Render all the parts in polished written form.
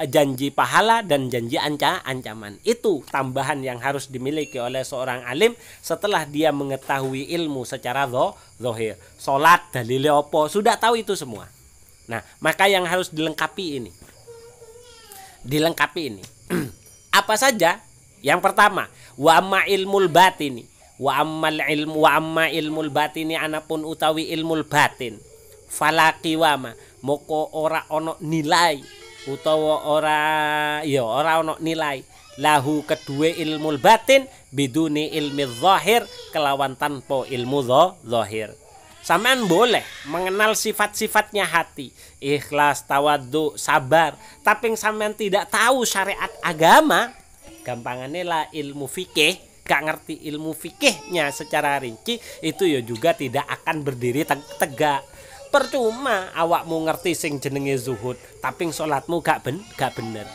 janji pahala dan janji ancaman. Itu tambahan yang harus dimiliki oleh seorang alim setelah dia mengetahui ilmu secara zahir. Salat dalile apa, sudah tahu itu semua. Nah, maka yang harus dilengkapi ini. Apa saja? Yang pertama, wa amma ilmul batini. Wa amma ilmul batini anapun utawi ilmul batin. Fala qiwama, moko ora ono nilai utawa ora ono nilai lahu kedua ilmul batin biduni ilmi zahir kelawan tanpa ilmu zahir. Sampean boleh mengenal sifat-sifatnya hati, ikhlas, tawadhu, sabar, tapi sampean tidak tahu syariat agama, gampangannya lah ilmu fikih, gak ngerti ilmu fikihnya secara rinci, itu ya juga tidak akan berdiri tegak. Percuma awakmu ngerti sing jenenge zuhud, tapi sholatmu gak bener.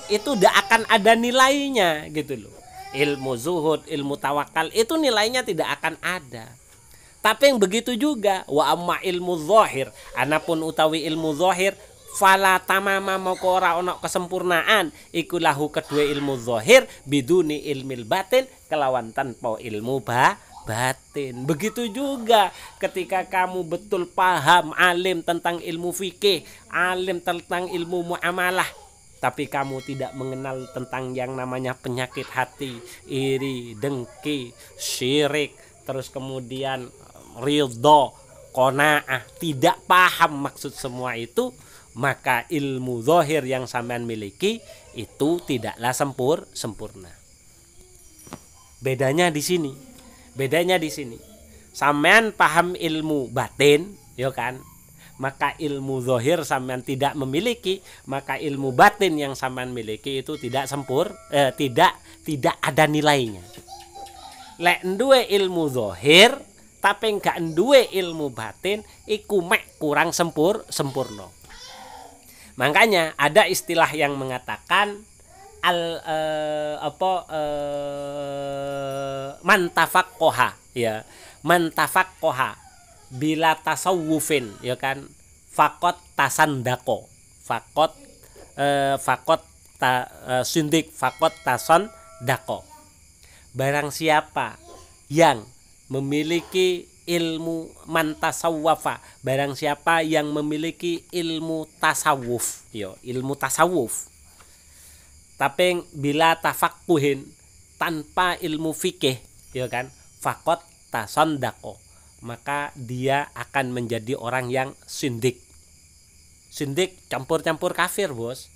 Itu tidak akan ada nilainya gitu loh. Ilmu zuhud, ilmu tawakal itu nilainya tidak akan ada. Tapi yang begitu juga wa amma ilmu zahir, anapun utawi ilmu zahir fala tamama moko ora ono kesempurnaan iku lahu kedua ilmu zahir biduni ilmil batin kelawan tanpa ilmu batin. Begitu juga ketika kamu betul paham alim tentang ilmu fikih, alim tentang ilmu muamalah, tapi kamu tidak mengenal tentang yang namanya penyakit hati, iri, dengki, syirik, terus kemudian ridho, qanaah, tidak paham maksud semua itu, maka ilmu zahir yang sampean miliki itu tidaklah sempurna. Bedanya di sini. Sampean paham ilmu batin, ya kan? Maka ilmu zahir sampean tidak memiliki, maka ilmu batin yang sampean miliki itu tidak tidak ada nilainya. Lek duwe ilmu zahir tapi enggak duwe ilmu batin, iku mek kurang sempurna. Makanya ada istilah yang mengatakan mantafaqqaha, ya. Mantafaqqaha bila tasawufin, ya kan? Faqat tasandaqo. Sindik faqat tasandaqo. Barang siapa yang memiliki ilmu mantasawwafa, barang siapa yang memiliki ilmu tasawuf, ilmu tasawuf, tapi bila tafaqquhin, tanpa ilmu fikih, ya kan, faqat tasandaqo, maka dia akan menjadi orang yang sindik campur-campur kafir, bos.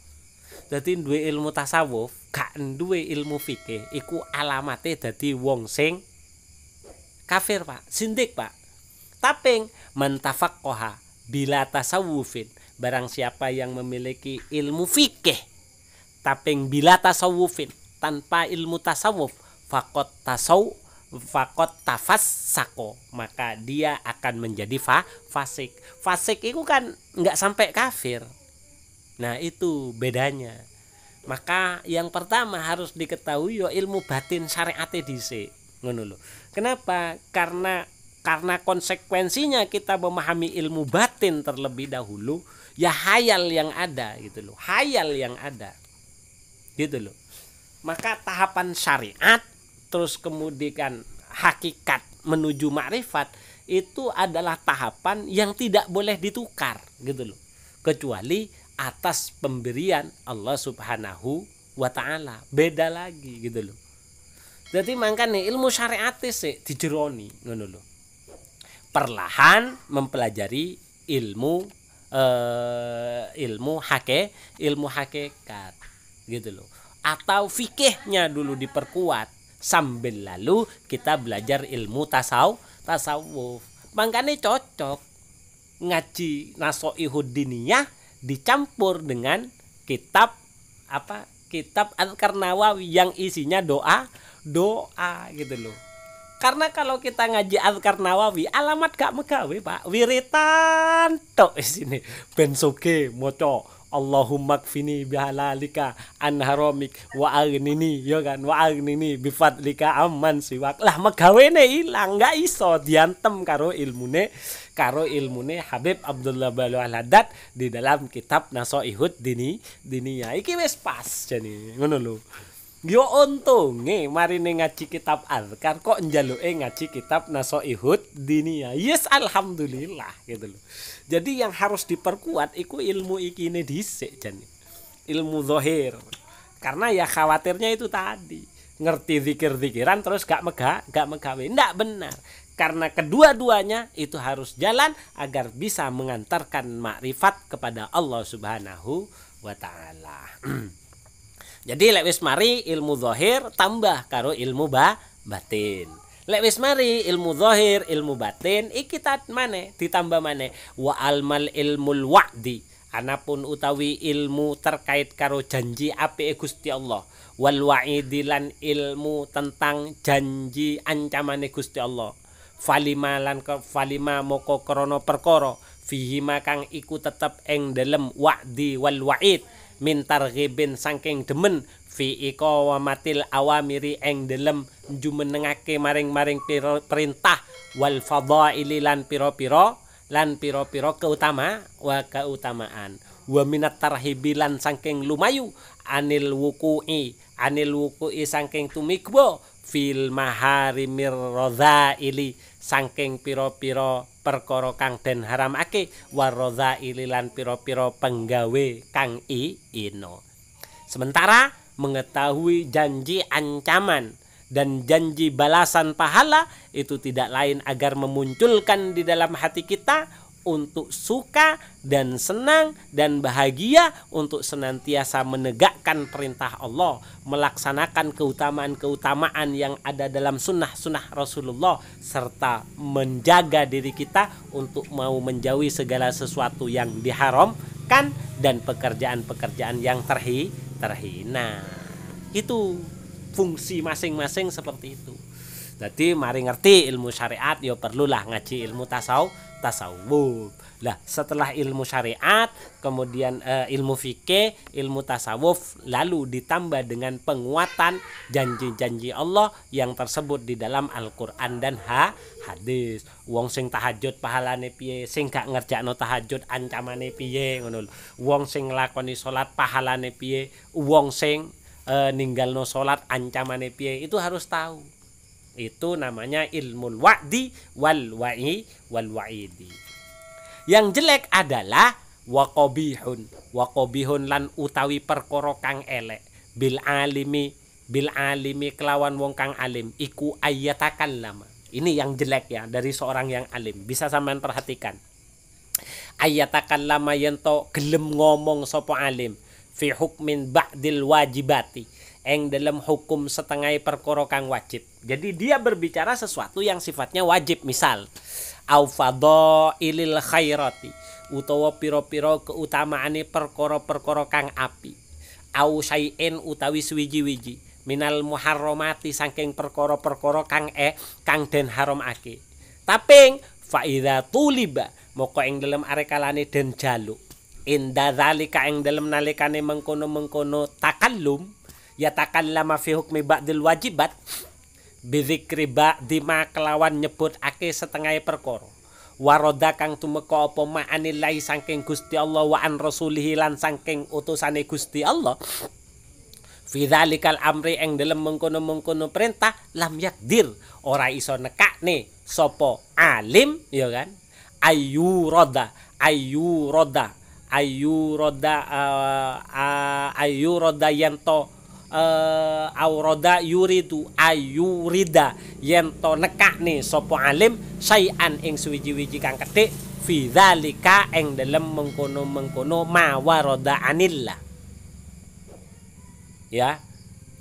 Jadi duwe ilmu tasawuf gak duwe ilmu fikih, iku alamate dadi wong sing kafir, Pak, sindik, Pak. Tapi mantafaqqaha bila tasawufin, barang siapa yang memiliki ilmu fikih tapi bila tasawufin, tanpa ilmu tasawuf, faqat tafassaqo, maka dia akan menjadi fasik. Fasik itu kan enggak sampai kafir. Nah, itu bedanya. Maka yang pertama harus diketahui ya ilmu batin syariate dhisik. Ngono lho. Kenapa? Karena konsekuensinya kita memahami ilmu batin terlebih dahulu, ya hayal yang ada gitu loh. Gitu loh. Maka tahapan syariat terus kemudian hakikat menuju makrifat itu adalah tahapan yang tidak boleh ditukar gitu loh. Kecuali atas pemberian Allah Subhanahu wa taala. Beda lagi gitu loh. Jadi makanya ilmu syariat sih dijeroni ngono lho. Perlahan mempelajari ilmu hakikat gitu loh. Atau fikihnya dulu diperkuat sambil lalu kita belajar ilmu tasawuf. Makanya cocok ngaji Nasha'ihud Diniyah dicampur dengan kitab Al-Qarnawawi yang isinya doa gitu loh. Karena kalau kita ngaji Azkar Nawawi alamat gak megawe, Pak. Wiritan tok isine ben soge maca Allahumma kfini bihalalika an haramik wa aghnini ya kan, wa aghnini bifadlika amman siwak. Lah megawene ilang, nggak iso diantem karo ilmune Habib Abdullah Bahlul Al-Haddad di dalam kitab Nasoihud Diniyah. Iki wis pas jane ngono lho. Yo untunge marine ngaji kitab Azkar kok njaluke ngaji kitab Nasoihud Diniyah. Yes, alhamdulillah gitu loh. Jadi yang harus diperkuat iku ilmu ikine dhisik jane. Ilmu zahir. Karena ya khawatirnya itu tadi, ngerti zikir-zikiran terus gak megawe. Ndak benar. Karena kedua-duanya itu harus jalan agar bisa mengantarkan makrifat kepada Allah Subhanahu wa taala. Jadi lek wis mari ilmu zahir tambah karo ilmu batin. Lek wis mari ilmu zahir, ilmu batin iki maneh ditambah maneh wa almal ilmul wa'di. Anapun utawi ilmu terkait karo janji apike Gusti Allah. Wal wa'idi lan ilmu tentang janji ancamane Gusti Allah. Falima moko krana perkara fihi kang iku tetep ing dalem wa'di wal wa'id min targhibin saking demen fi iqamatil awamiri ing dalem jumenengake maring perintah wal fadhaili lan pira-pira keutamaan wa minat tarhibi lan saking lumayu anil wuku'i saking tumikbo fil maharimir radzaili saking pira-pira perkara kang den haramake waradzaili lan pira-pira penggawe kang ino. Sementara mengetahui janji ancaman dan janji balasan pahala itu tidak lain agar memunculkan di dalam hati kita untuk suka dan senang dan bahagia untuk senantiasa menegakkan perintah Allah, melaksanakan keutamaan-keutamaan yang ada dalam sunnah-sunnah Rasulullah, serta menjaga diri kita untuk mau menjauhi segala sesuatu yang diharamkan dan pekerjaan-pekerjaan yang terhina. Itu fungsi masing-masing seperti itu. Jadi mari ngerti ilmu syariat ya perlulah ngaji ilmu tasawuf. Lah setelah ilmu syariat kemudian ilmu fikih, ilmu tasawuf, lalu ditambah dengan penguatan janji-janji Allah yang tersebut di dalam Al-Qur'an dan hadis. Wong sing tahajud pahalane piye, sing gak ngerjakno tahajud ancamane piye ngono lho. Wong sing nglakoni salat pahalane piye, wong sing ninggalno salat ancamane piye, itu harus tahu. Itu namanya ilmul wa'di wal wa'idi. Yang jelek adalah waqobihun lan utawi perkara kang elek bil alimi kelawan wong kang alim iku ayatakan lama. Ini yang jelek ya dari seorang yang alim. Bisa sampean perhatikan. Ayatakan lama yento gelem ngomong sapa alim fi hukmin ba'dil wajibati eng dalam hukum setengah perkara kang wajib. Jadi dia berbicara sesuatu yang sifatnya wajib, misal au fadhailil khairati utawa pira-pira keutamaane perkara-perkara kang api, au syai'in utawi suwiji-wiji minal muharramati saking perkara-perkara kang den haramake. Tapi fa idza tuliba moko ing dalem arekalane den jaluk inda zalika ing dalem nalikane mengkono-mengkono takallum ya takallama fi hukmi ba'dil wajibat bizikri ba'di ma kelawan nyebut ake setengah perkara waroda kang tumeka apa ma'anillahi saking Gusti Allah wa an rasulihi lan saking utusane Gusti Allah fi dzalikal amri ing dalem mengkono-mengkono perintah lam yakdir ora iso nekakne sapa alim ya kan ayu roda yanto auroda yuridu ayurida yento nekakne sapa alim sayan ing suwiji-wiji kang kedhik fi dzalika ing dalem mengkono-mengkono mawaroda anillah. Ya,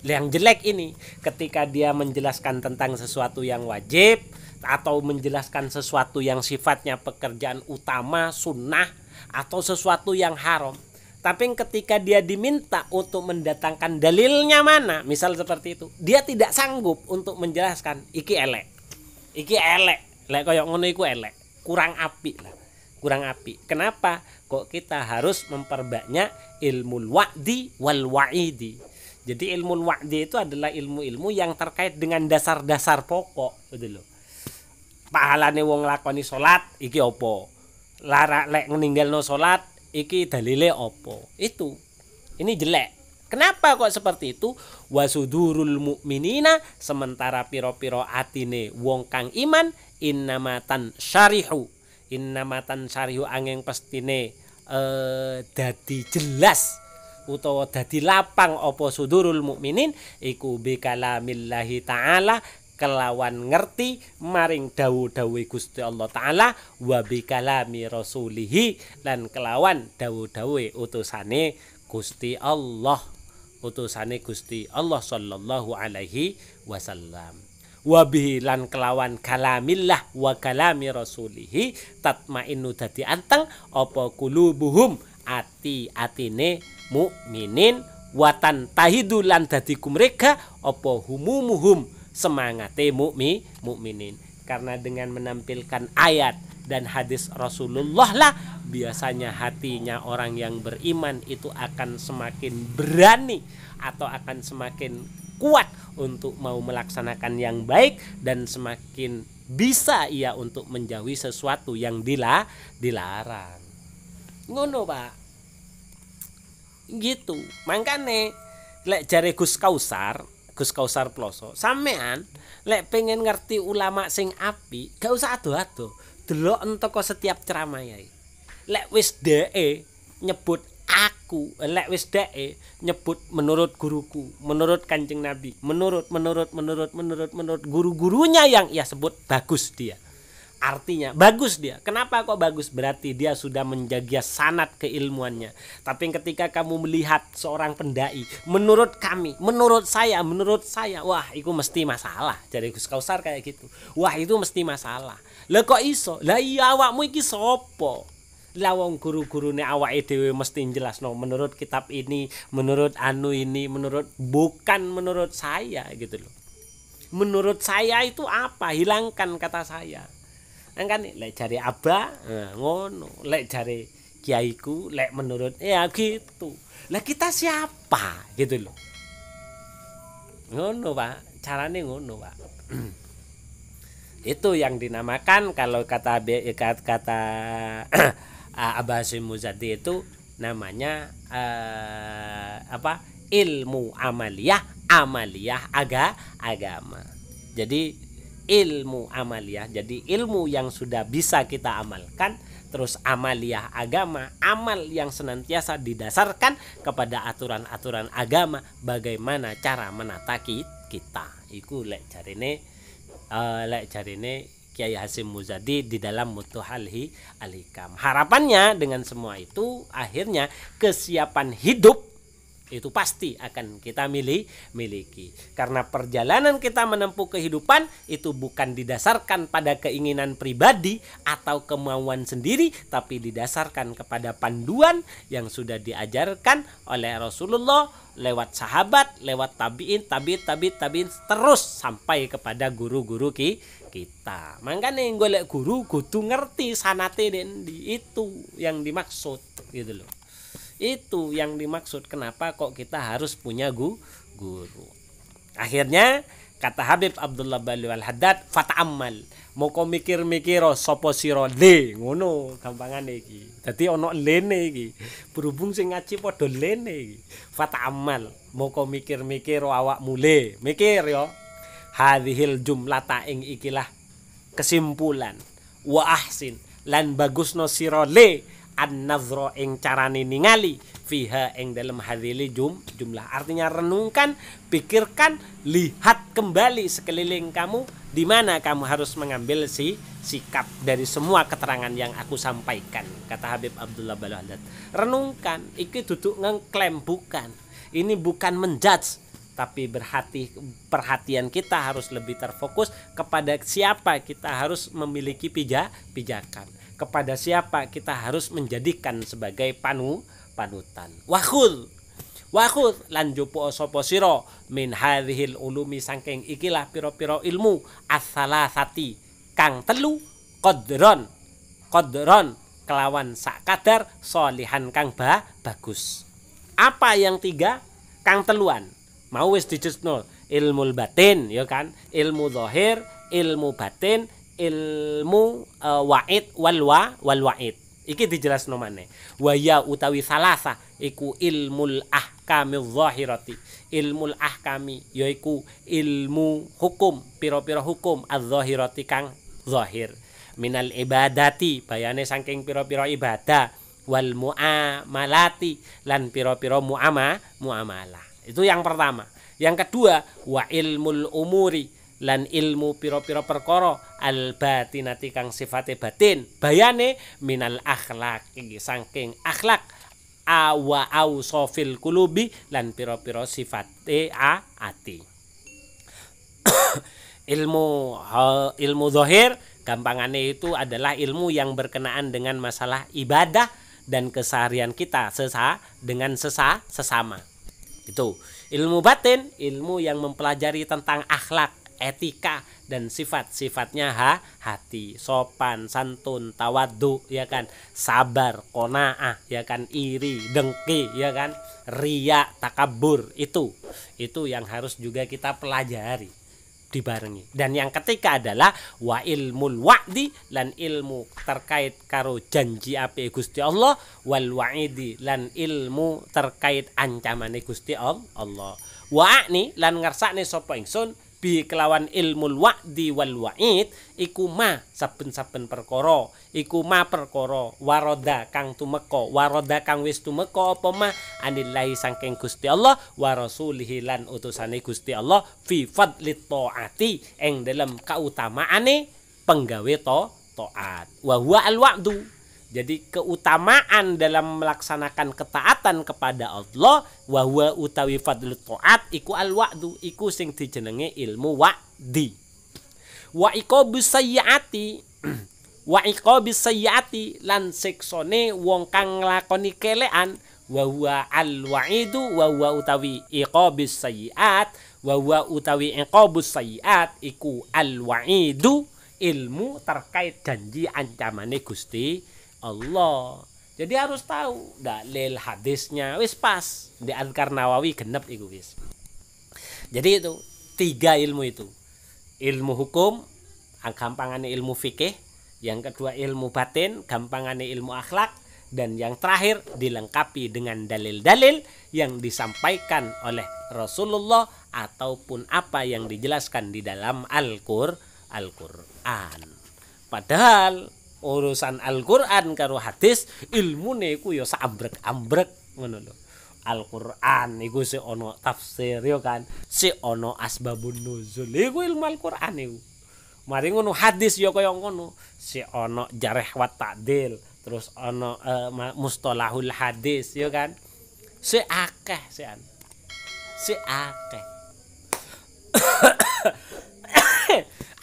yang jelek ini ketika dia menjelaskan tentang sesuatu yang wajib atau menjelaskan sesuatu yang sifatnya pekerjaan utama sunnah atau sesuatu yang haram. Tapi ketika dia diminta untuk mendatangkan dalilnya mana, misal seperti itu, dia tidak sanggup untuk menjelaskan iki elek, lek koyo ngono iku elek, kurang apik lah. kurang apik. Kenapa kok kita harus memperbanyak ilmu wa'di wal wa'idi? Jadi ilmu wa'di itu adalah ilmu-ilmu yang terkait dengan dasar-dasar pokok, gitu loh. Pahalane wong lakoni salat iki apa? Lara lek ninggalno salat iki dalile apa? Itu. Ini jelek. Kenapa kok seperti itu? Wasudurul mukminina, sementara piro-piro atine wong kang iman innamatan syarihu angeng pestine dadi jelas utawa dadi lapang apa sudurul mukminin iku bi kalamillahi taala kelawan ngerti maring dawuh-dawuh Gusti Allah taala wa bi kalami rasulihi lan kelawan dawuh-dawuh utusane Gusti Allah sallallahu alaihi wasallam. Wabihi lan kelawan kalamillah wa kalami rasulihi tatmainu dadi anteng apa kulubuhum ati-atine mukminin watan tahidu lan dadi kumrega apa humumuhum semangate mukminin. Karena dengan menampilkan ayat dan hadis Rasulullah lah biasanya hatinya orang yang beriman itu akan semakin berani atau akan semakin kuat untuk mau melaksanakan yang baik dan semakin bisa ia untuk menjauhi sesuatu yang dilarang. Ngono Pak. Gitu. Makane lek jare Gus Kausar Ploso, sampean lek pengen ngerti ulama sing apik, gak usah ado-ado. Delok entoko setiap ceramah yai. Lek wis dheke nyebut aku, lek wis dheke nyebut menurut guruku, menurut Kanjeng Nabi, menurut guru-gurunya yang ia sebut bagus dia. Artinya bagus dia. Kenapa kok bagus? Berarti dia sudah menjaga sanad keilmuannya. Tapi ketika kamu melihat seorang pendai, menurut kami, menurut saya, wah itu mesti masalah. Jadi Gus Kausar kayak gitu. Wah itu mesti masalah. Lah kok iso? Lah iya awakmu iki sapa? Lah wong guru-gurune awake dhewe mesti jelasno menurut kitab ini, menurut anu ini, bukan menurut saya gitu loh. Menurut saya itu apa? Hilangkan kata saya. Kan lek jare abah ngono, lek jare kiaiku lek menurut ya gitu. Lah kita siapa gitu loh. Ngono Pak, carane ngono Pak. Itu yang dinamakan kalau kata Abah Hasyim Muzadi itu namanya ilmu amaliyah agama. Jadi ilmu amaliyah, jadi ilmu yang sudah bisa kita amalkan, terus amaliyah agama, amal yang senantiasa didasarkan kepada aturan-aturan agama, bagaimana cara menata kita. Iku lek jarine Kiai Hasyim Muzadi di dalam Mutuhalhi Al-Hikam. Harapannya dengan semua itu akhirnya kesiapan hidup itu pasti akan kita miliki. Karena perjalanan kita menempuh kehidupan itu bukan didasarkan pada keinginan pribadi atau kemauan sendiri, tapi didasarkan kepada panduan yang sudah diajarkan oleh Rasulullah lewat sahabat, lewat tabi'in, terus sampai kepada guru-guru kita. Makanya golek guru kudu ngerti sanate dendi, itu yang dimaksud gitu loh. Itu yang dimaksud kenapa kok kita harus punya guru. Akhirnya kata Habib Abdullah Bali Al Haddad, fata'ammal, moko mikir-mikir sapa sira le, ngono gampangane iki. Dadi ana lene iki. Berhubung sing ngaji padha lene iki. Fata'ammal, moko mikir-mikir awakmu le, mikir yo. Hadhil jumlata ing ikilah kesimpulan. Wa ahsin lan bagusno sira le an-nazra ing carane ningali fiha ing dalam hadhili jumlah. Artinya renungkan, pikirkan, lihat kembali sekeliling kamu di mana kamu harus mengambil sikap dari semua keterangan yang aku sampaikan, kata Habib Abdullah Bali Al Haddad. Renungkan, iki duduk ngeklaim bukan. Ini bukan menjudge, tapi perhatian kita harus lebih terfokus kepada siapa kita harus memiliki pijakan, kepada siapa kita harus menjadikan sebagai panutan. Wakhud lan jopo sapa sira min hadhil ulumi saking ikilah pira-pira ilmu as-salasati kang telu qadron kelawan sak kadar solihan kang bagus. Apa yang tiga kang teluan mau wis dijesno ilmu batin ya kan, ilmu zahir, ilmu batin, ilmu wa'id wal wa'id. Iki dijelasno maneh. Wa ya utawi salasa iku ilmul ahkamil zahirati. Ilmul ahkami yaiku ilmu hukum, pira-pira hukum az-zahirati kang zahir. Minal ibadati bayane saking pira-pira ibadah, wal muamalati lan pira-pira muamalah. Itu yang pertama. Yang kedua, wa ilmul umuri lan ilmu pira-pira perkara al batinati kang sifate batin. Bayane minal akhlaqi saking akhlak awa ausofil kulubi lan pira-pira sifate ati. ilmu zahir gampangane itu adalah ilmu yang berkenaan dengan masalah ibadah dan keseharian kita dengan sesama. Itu. Ilmu batin, ilmu yang mempelajari tentang akhlak, etika dan sifat-sifatnya hati, sopan, santun, tawadhu ya kan, sabar, qanaah ya kan, iri, dengki ya kan, riya, takabur. Itu yang harus juga kita pelajari dibarengi. Dan yang ketiga adalah wa ilmul wa'di lan ilmu terkait karo janji ape Gusti Allah, wal wa'idi lan ilmu terkait ancamane Gusti Allah. Wa'ni lan ngersakne sapa ingsun bi kelawan ilmul wa'di wal wa'id iku ma saben-saben perkara, iku ma perkara waroda kang tumeka, waroda kang wis tumeka apa ma anillahi saking Gusti Allah wa rasulihi lan utusane Gusti Allah fi fadlit taati ing dalam kautamaane penggawe taat. Wa huwa al wa'du. Jadi keutamaan dalam melaksanakan ketaatan kepada Allah wa huwa utawi fadlut taat iku al wa'du, iku sing dijenenge ilmu wa'di. Wa iqabus sayyiati wa iqabus sayyiati lan siksane wong kang nglakoni kelekan wa huwa al wa'idu wa huwa utawi iqabus sayyiat wa huwa utawi iqabus sayyiat iku al wa'idu ilmu terkait janji ancamane Gusti Allah. Jadi harus tahu dalil hadisnya wis pas di Adhkar Nawawi genep iku wis. Jadi itu tiga ilmu itu. Ilmu hukum, gampangane ilmu fikih, yang kedua ilmu batin, gampangane ilmu akhlak, dan yang terakhir dilengkapi dengan dalil-dalil yang disampaikan oleh Rasulullah ataupun apa yang dijelaskan di dalam Al-Qur'an. Padahal urusan Al-Qur'an karo hadis ilmune iku ya saambrek-ambrek ngono lho. Al-Qur'an iku sik ana tafsir ya kan, sik ana asbabun nuzul. Iku ilmu Al-Qur'an iku. Mari ngono hadis ya kaya ngono, sik ana jarh wa ta'dil, terus ana mustalahul hadis ya kan. Sik akeh sian. Sik akeh.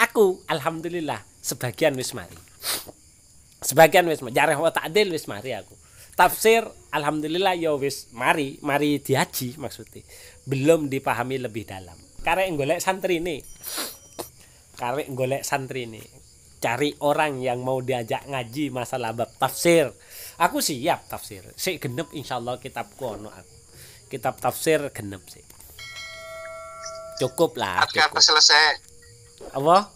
Aku alhamdulillah sebagian wis mari. Sebagian wis jarh wa ta'dil wis mari aku. Tafsir alhamdulillah ya wis mari dihaji maksudnya. Belum dipahami lebih dalam. Karek golek santrine. Cari orang yang mau diajak ngaji masalah bab tafsir. Aku siap tafsir. Sik genep insyaallah kitabku ono aku. Kitab tafsir genep sih. Cukup lah. Adhkar selesai. Apa?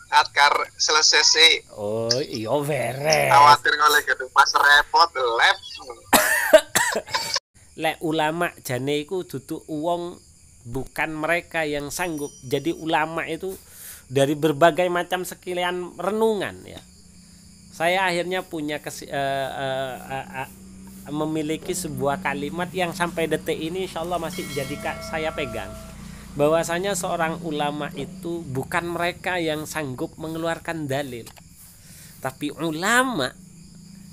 Adhkar selesai sih. Oh iya beres. Khawatir oleh gedung pas repot lep. Lek ulama jane iku duduk uang bukan mereka yang sanggup. Jadi ulama itu dari berbagai macam sekalian renungan ya. Saya akhirnya punya memiliki sebuah kalimat yang sampai detik ini insyaallah masih jadi saya pegang. Bahwasanya seorang ulama itu bukan mereka yang sanggup mengeluarkan dalil, tapi ulama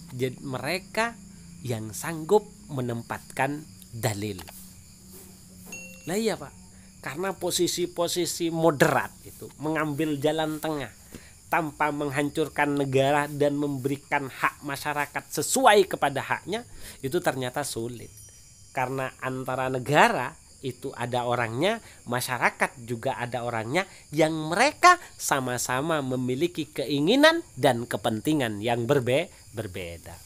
jadi mereka yang sanggup menempatkan dalil. Lah iya Pak, karena posisi-posisi moderat itu mengambil jalan tengah tanpa menghancurkan negara dan memberikan hak masyarakat sesuai kepada haknya itu ternyata sulit. Karena antara negara itu ada orangnya, masyarakat juga ada orangnya, yang mereka sama-sama memiliki keinginan dan kepentingan yang berbeda.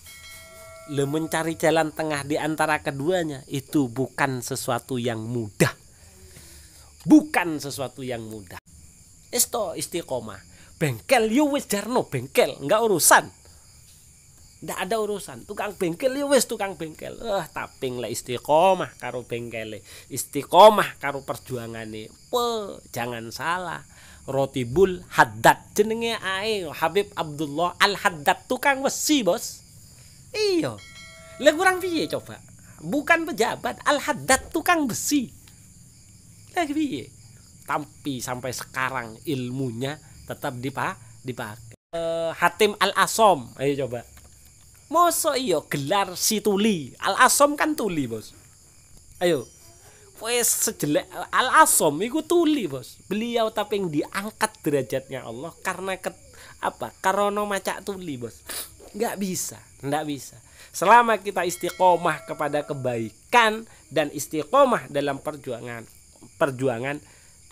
Mencari jalan tengah di antara keduanya itu bukan sesuatu yang mudah. Bukan sesuatu yang mudah. Istiqomah. Bengkel yo wis jarno bengkel, enggak urusan. Ndak ada urusan. Tukang bengkel ya wis tukang bengkel. Taping lek istiqomah karo bengkele. Istiqomah karo perjuangane. Jangan salah. Rotibul Haddad jenenge ae Habib Abdullah Al-Haddad tukang wesi, Bos. Iya. Lah kurang piye coba? Bukan pejabat, Al-Haddad tukang besi. Lah piye? Tapi sampai sekarang ilmunya tetap dipakai. Hatim Al-Asom, ayo coba. Mosok iya gelar si tuli. Al-Asom kan tuli, Bos. Ayo. Wes sejelek Al-Asom iku tuli, Bos. Beliau tapi yang diangkat derajatnya Allah karena karena macak tuli, Bos. Nggak bisa. Selama kita istiqomah kepada kebaikan dan istiqomah dalam perjuangan,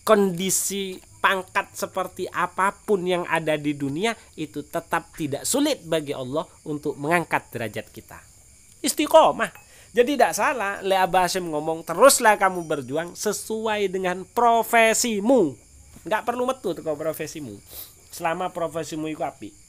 kondisi pangkat seperti apapun yang ada di dunia itu tetap tidak sulit bagi Allah untuk mengangkat derajat kita. Istiqomah. Jadi tidak salah Le Abah Hashim ngomong, teruslah kamu berjuang sesuai dengan profesimu. Nggak perlu metu teko profesimu. Selama profesimu itu apik.